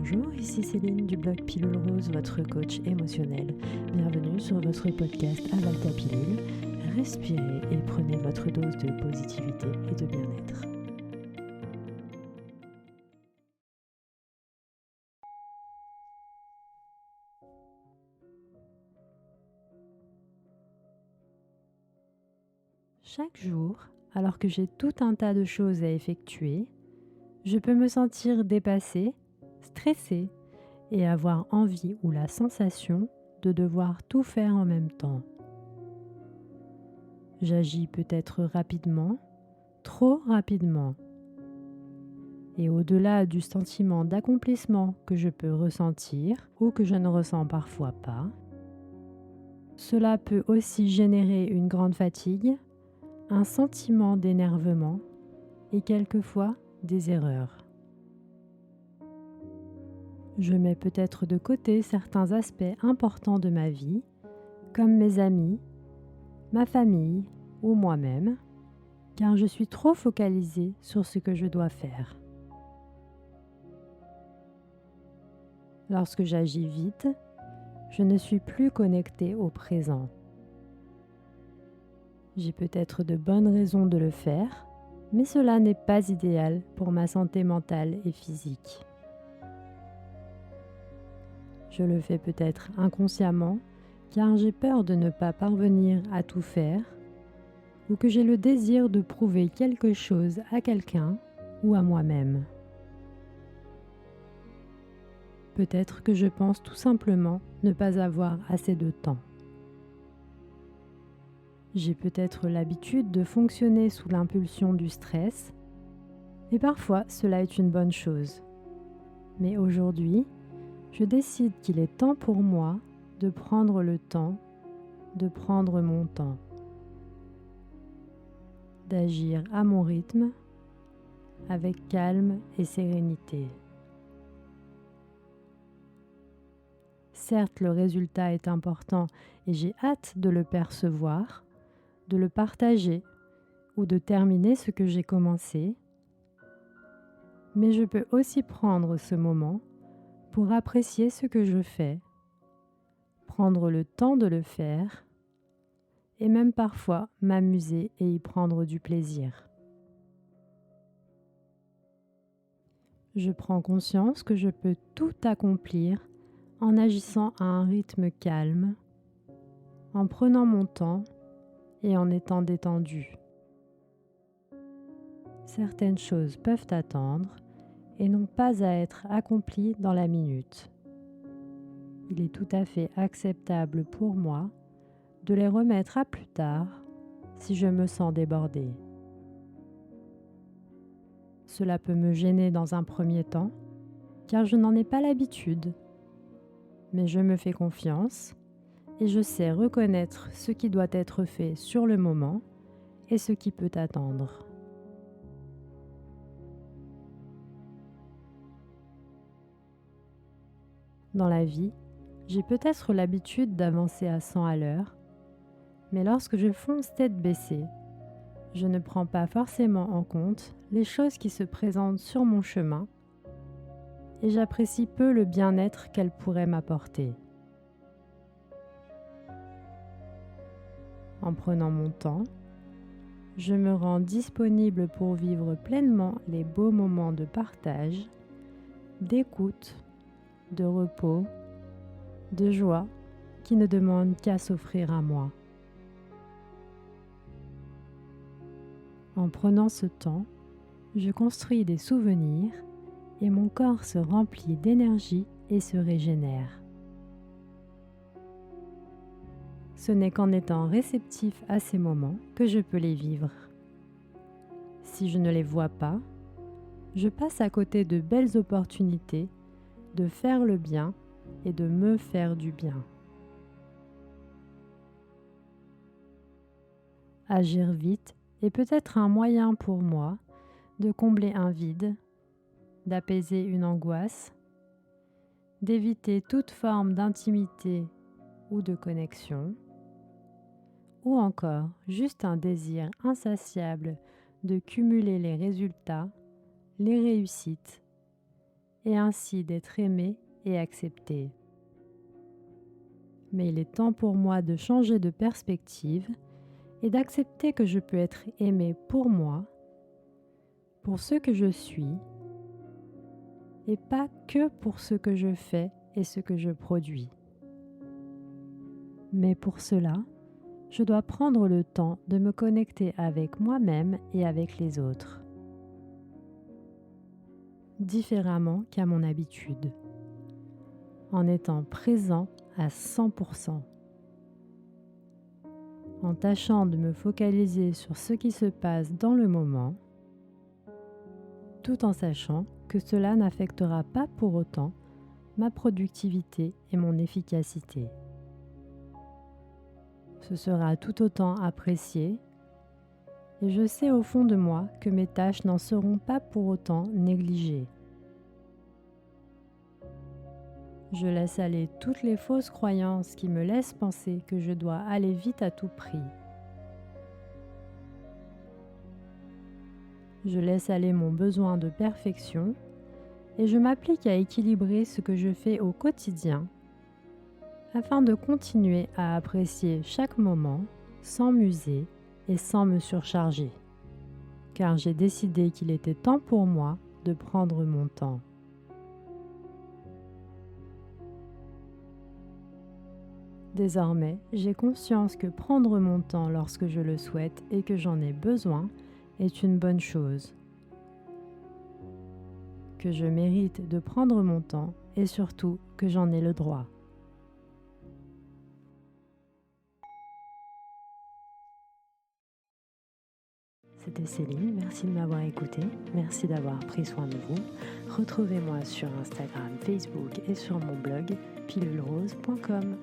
Bonjour, ici Céline du blog Pilule Rose, votre coach émotionnel. Bienvenue sur votre podcast Avale ta pilule. Respirez et prenez votre dose de positivité et de bien-être. Chaque jour, alors que j'ai tout un tas de choses à effectuer, je peux me sentir dépassée, stressée et avoir envie ou la sensation de devoir tout faire en même temps. J'agis peut-être rapidement, trop rapidement. Et au-delà du sentiment d'accomplissement que je peux ressentir ou que je ne ressens parfois pas, cela peut aussi générer une grande fatigue, un sentiment d'énervement et quelquefois des erreurs. Je mets peut-être de côté certains aspects importants de ma vie, comme mes amis, ma famille ou moi-même, car je suis trop focalisée sur ce que je dois faire. Lorsque j'agis vite, je ne suis plus connectée au présent. J'ai peut-être de bonnes raisons de le faire, mais cela n'est pas idéal pour ma santé mentale et physique. Je le fais peut-être inconsciemment, car j'ai peur de ne pas parvenir à tout faire, ou que j'ai le désir de prouver quelque chose à quelqu'un ou à moi-même. Peut-être que je pense tout simplement ne pas avoir assez de temps. J'ai peut-être l'habitude de fonctionner sous l'impulsion du stress, et parfois cela est une bonne chose. Mais aujourd'hui, je décide qu'il est temps pour moi de prendre le temps, de prendre mon temps, d'agir à mon rythme, avec calme et sérénité. Certes, le résultat est important et j'ai hâte de le percevoir, de le partager ou de terminer ce que j'ai commencé, mais je peux aussi prendre ce moment pour apprécier ce que je fais, prendre le temps de le faire et même parfois m'amuser et y prendre du plaisir. Je prends conscience que je peux tout accomplir en agissant à un rythme calme, en prenant mon temps et en étant détendu. Certaines choses peuvent attendre et n'ont pas à être accomplies dans la minute. Il est tout à fait acceptable pour moi de les remettre à plus tard si je me sens débordée. Cela peut me gêner dans un premier temps, car je n'en ai pas l'habitude. Mais je me fais confiance et je sais reconnaître ce qui doit être fait sur le moment et ce qui peut attendre. Dans la vie, j'ai peut-être l'habitude d'avancer à 100 à l'heure, mais lorsque je fonce tête baissée, je ne prends pas forcément en compte les choses qui se présentent sur mon chemin et j'apprécie peu le bien-être qu'elles pourraient m'apporter. En prenant mon temps, je me rends disponible pour vivre pleinement les beaux moments de partage, d'écoute, de repos, de joie qui ne demandent qu'à s'offrir à moi. En prenant ce temps, je construis des souvenirs et mon corps se remplit d'énergie et se régénère. Ce n'est qu'en étant réceptif à ces moments que je peux les vivre. Si je ne les vois pas, je passe à côté de belles opportunités de faire le bien et de me faire du bien. Agir vite est peut-être un moyen pour moi de combler un vide, d'apaiser une angoisse, d'éviter toute forme d'intimité ou de connexion, ou encore juste un désir insatiable de cumuler les résultats, les réussites et ainsi d'être aimé et accepté. Mais il est temps pour moi de changer de perspective et d'accepter que je peux être aimé pour moi, pour ce que je suis, et pas que pour ce que je fais et ce que je produis. Mais pour cela, je dois prendre le temps de me connecter avec moi-même et avec les autres, différemment qu'à mon habitude, en étant présent à 100%, en tâchant de me focaliser sur ce qui se passe dans le moment, tout en sachant que cela n'affectera pas pour autant ma productivité et mon efficacité. Ce sera tout autant apprécié et je sais au fond de moi que mes tâches n'en seront pas pour autant négligées. Je laisse aller toutes les fausses croyances qui me laissent penser que je dois aller vite à tout prix. Je laisse aller mon besoin de perfection et je m'applique à équilibrer ce que je fais au quotidien afin de continuer à apprécier chaque moment sans m'user et sans me surcharger, car j'ai décidé qu'il était temps pour moi de prendre mon temps. Désormais, j'ai conscience que prendre mon temps lorsque je le souhaite et que j'en ai besoin est une bonne chose, que je mérite de prendre mon temps et surtout que j'en ai le droit. C'était Céline, merci de m'avoir écouté, merci d'avoir pris soin de vous. Retrouvez-moi sur Instagram, Facebook et sur mon blog pilulrose.com.